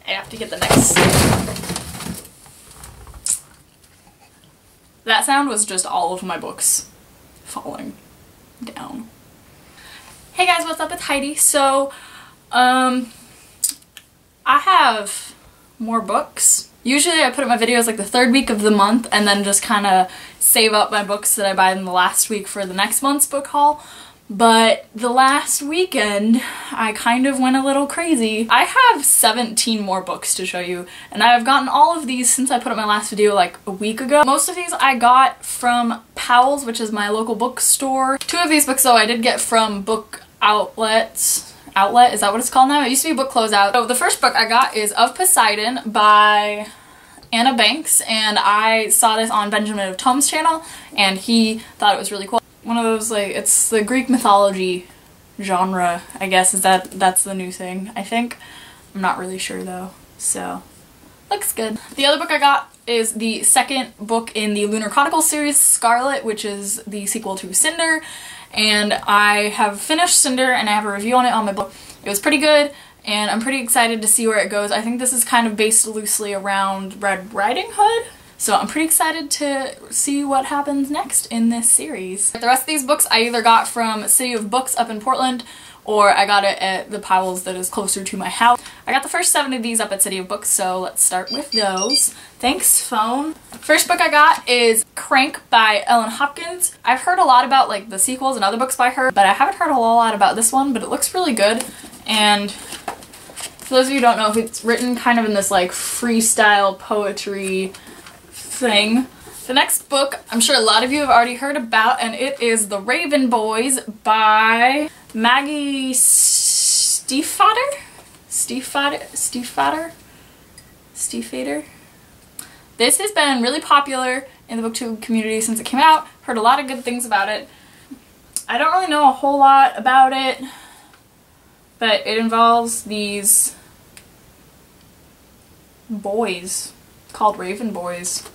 I have to get the next. That sound was just all of my books falling down. Hey guys, what's up? It's Heidi. So, I have more books. Usually I put up my videos like the third week of the month and then just kind of save up my books that I buy in the last week for the next month's book haul. But the last weekend, I kind of went a little crazy. I have 17 more books to show you, and I've gotten all of these since I put up my last video like a week ago. Most of these I got from Powell's, which is my local bookstore. 2 of these books though I did get from book outlets. Outlet, is that what it's called now? It used to be Book Closeout. So the first book I got is Of Poseidon by Anna Banks, and I saw this on Benjamin of Tom's channel, and he thought it was really cool. One of those, like, it's the Greek mythology genre, I guess, that's the new thing, I think. I'm not really sure though, so looks good. The other book I got is the second book in the Lunar Chronicles series, Scarlet, which is the sequel to Cinder. And I have finished Cinder and I have a review on it on my blog. It was pretty good and I'm pretty excited to see where it goes. I think this is kind of based loosely around Red Riding Hood. So I'm pretty excited to see what happens next in this series. The rest of these books I either got from City of Books up in Portland or I got it at the Powell's that is closer to my house. I got the first 7 of these up at City of Books, so let's start with those. Thanks, phone. First book I got is Crank by Ellen Hopkins. I've heard a lot about like the sequels and other books by her, but I haven't heard a whole lot about this one, but it looks really good. And for those of you who don't know, it's written kind of in this like freestyle poetry thing. The next book I'm sure a lot of you have already heard about, and it is The Raven Boys by Maggie Stiefvater? Stiefvater? This has been really popular in the booktube community since it came out. Heard a lot of good things about it. I don't really know a whole lot about it, but it involves these boys called Raven Boys.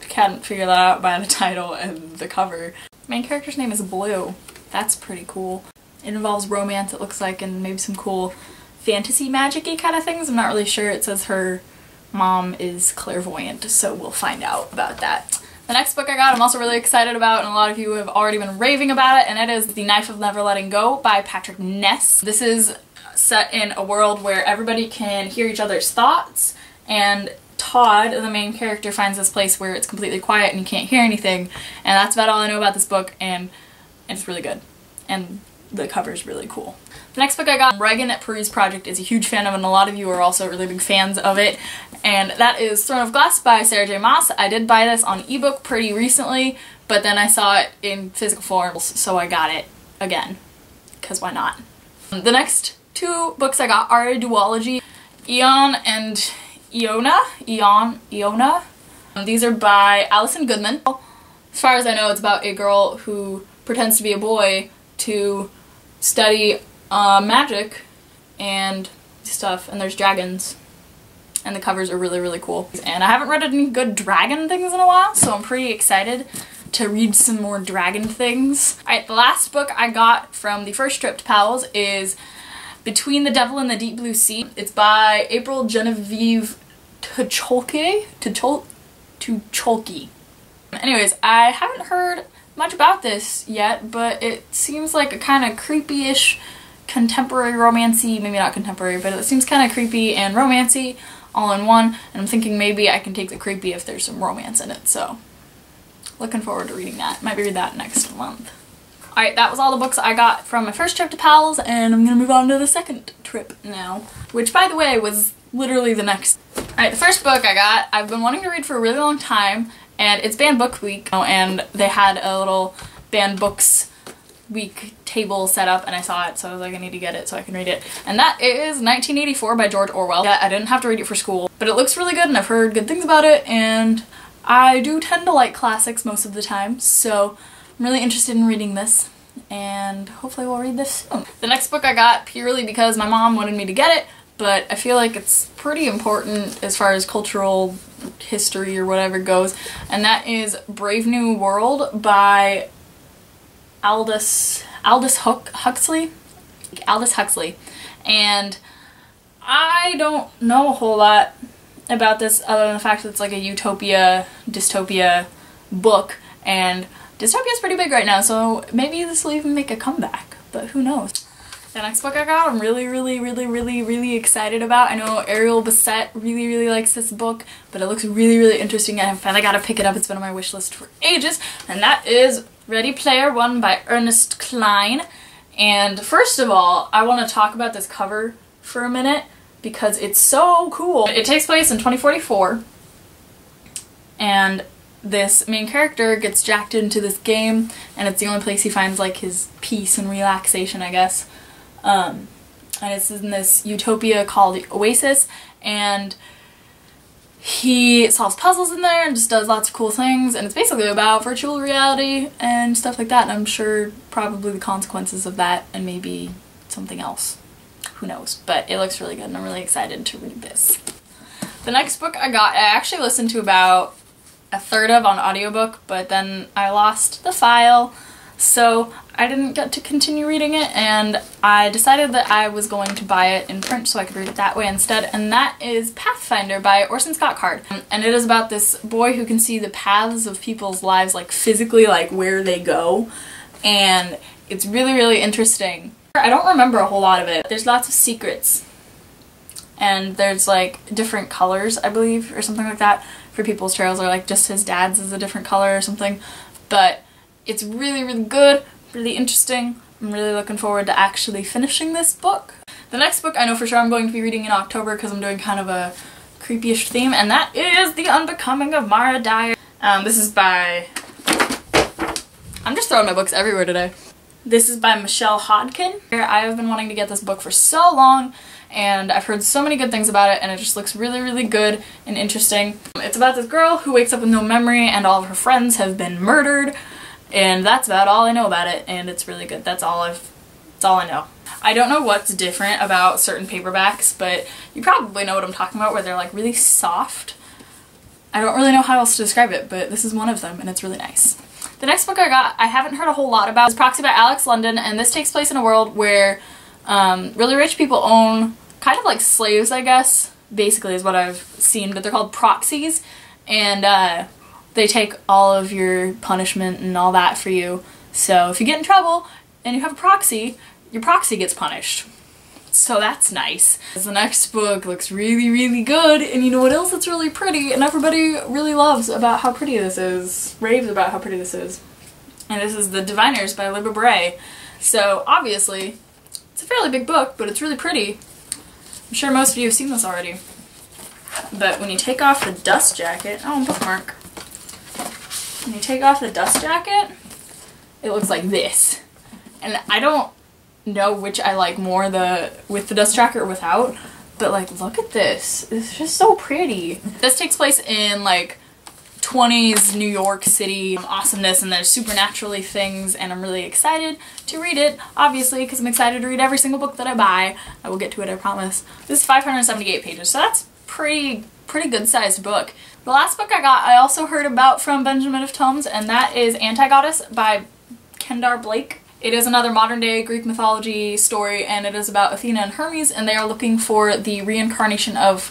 Can't figure that out by the title and the cover. Main character's name is Blue. That's pretty cool. It involves romance, it looks like, and maybe some cool fantasy magic-y kind of things. I'm not really sure. It says her mom is clairvoyant, so we'll find out about that. The next book I got I'm also really excited about, and a lot of you have already been raving about it, and it is The Knife of Never Letting Go by Patrick Ness. This is set in a world where everybody can hear each other's thoughts, and Todd, the main character, finds this place where it's completely quiet and you can't hear anything, and that's about all I know about this book, and it's really good. And the cover's really cool. The next book I got, Reagan at Perry's Project, is a huge fan of, and a lot of you are also really big fans of it, and that is Throne of Glass by Sarah J. Maas. I did buy this on ebook pretty recently, but then I saw it in physical form, so I got it again, because why not? The next 2 books I got are a duology, Eon and Eona. These are by Alison Goodman. As far as I know, it's about a girl who pretends to be a boy to study magic and stuff, and there's dragons, and the covers are really, really cool. And I haven't read any good dragon things in a while, so I'm pretty excited to read some more dragon things. Alright, the last book I got from the first trip to Powell's is Between the Devil and the Deep Blue Sea. It's by April Genevieve Tucholke? Tucholke. Anyways, I haven't heard much about this yet, but it seems like a kind of creepy-ish contemporary romancy, maybe not contemporary, but it seems kind of creepy and romancy all in one, and I'm thinking maybe I can take the creepy if there's some romance in it, so looking forward to reading that. Might read that next month. Alright, that was all the books I got from my first trip to Powell's, and I'm gonna move on to the second trip now, which, by the way, was literally the next. Alright, the first book I got, I've been wanting to read for a really long time, and it's Banned Book Week, and they had a little Banned Books Week table set up, and I saw it, so I was like, I need to get it so I can read it. And that is 1984 by George Orwell. Yeah, I didn't have to read it for school, but it looks really good, and I've heard good things about it, and I do tend to like classics most of the time, so I'm really interested in reading this, and hopefully we'll read this soon. The next book I got purely because my mom wanted me to get it, but I feel like it's pretty important as far as cultural history or whatever goes, and that is Brave New World by Aldous Huxley. And I don't know a whole lot about this other than the fact that it's like a utopia, dystopia book, and dystopia is pretty big right now, so maybe this will even make a comeback, but who knows. The next book I got I'm really excited about. I know Ariel Bassett really likes this book, but it looks really interesting and I finally gotta pick it up. It's been on my wish list for ages, and that is Ready Player One by Ernest Cline. And first of all, I want to talk about this cover for a minute because it's so cool. It takes place in 2044, and this main character gets jacked into this game, and it's the only place he finds like his peace and relaxation, I guess. And it's in this utopia called the Oasis, and he solves puzzles in there and just does lots of cool things, and it's basically about virtual reality and stuff like that, and I'm sure probably the consequences of that and maybe something else. Who knows? But it looks really good and I'm really excited to read this. The next book I got, I actually listened to about a third of on audiobook, but then I lost the file, so I didn't get to continue reading it, and I decided that I was going to buy it in print so I could read it that way instead, and that is Pathfinder by Orson Scott Card. And it is about this boy who can see the paths of people's lives, like physically, like where they go, and it's really interesting. I don't remember a whole lot of it. There's lots of secrets, and there's like different colors, I believe, or something like that for people's trails, or like just his dad's is a different color or something, but it's really good, really interesting. I'm really looking forward to actually finishing this book. The next book I know for sure I'm going to be reading in October because I'm doing kind of a creepy-ish theme, and that is The Unbecoming of Mara Dyer. This is by... I'm just throwing my books everywhere today. This is by Michelle Hodkin. I have been wanting to get this book for so long, and I've heard so many good things about it, and it just looks really good and interesting. It's about this girl who wakes up with no memory and all of her friends have been murdered, and that's about all I know about it, and it's really good. That's all I know. I don't know what's different about certain paperbacks, but you probably know what I'm talking about, where they're like really soft. I don't really know how else to describe it, but this is one of them, and it's really nice. The next book I got, I haven't heard a whole lot about. It's Proxy by Alex London, and this takes place in a world where really rich people own kind of like slaves, I guess, basically is what I've seen, but they're called proxies, and they take all of your punishment and all that for you. So if you get in trouble and you have a proxy, your proxy gets punished. So that's nice. The next book looks really good, and you know what else that's really pretty and everybody really loves about how pretty this is, raves about how pretty this is. And this is The Diviners by Libba Bray. So obviously, it's a fairly big book, but it's really pretty. I'm sure most of you have seen this already. But when you take off the dust jacket, oh, bookmark. When you take off the dust jacket, it looks like this. And I don't know which I like more, the with the dust jacket or without, but like look at this. It's just so pretty. This takes place in like 20s New York City awesomeness, and there's supernaturally things, and I'm really excited to read it, obviously, because I'm excited to read every single book that I buy. I will get to it, I promise. This is 578 pages, so that's pretty good sized book. The last book I got I also heard about from Benjamin of Tomes, and that is Antigoddess by Kendare Blake. It is another modern day Greek mythology story, and it is about Athena and Hermes, and they are looking for the reincarnation of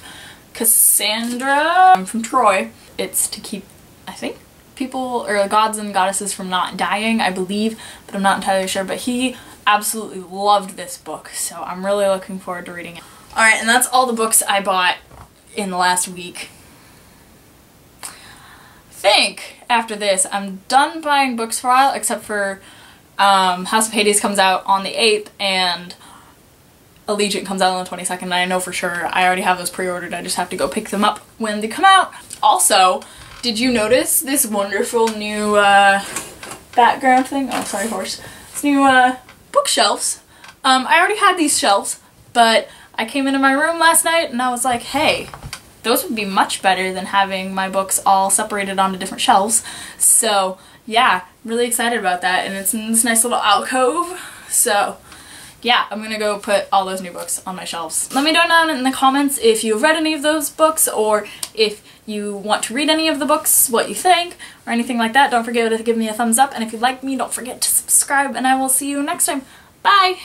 Cassandra from Troy. It's to keep, I think, people or gods and goddesses from not dying, I believe, but I'm not entirely sure. But he absolutely loved this book, so I'm really looking forward to reading it. Alright, and that's all the books I bought in the last week. I think after this I'm done buying books for a while, except for House of Hades comes out on the 8th, and Allegiant comes out on the 22nd, and I know for sure I already have those pre-ordered. I just have to go pick them up when they come out. Also, did you notice this wonderful new background thing? Oh, sorry, horse. This new bookshelves. I already had these shelves, but I came into my room last night and I was like, hey, those would be much better than having my books all separated onto different shelves. So yeah, really excited about that, and it's in this nice little alcove. So yeah, I'm gonna go put all those new books on my shelves. Let me know down in the comments if you've read any of those books, or if you want to read any of the books, what you think, or anything like that. Don't forget to give me a thumbs up, and if you like me, don't forget to subscribe, and I will see you next time. Bye!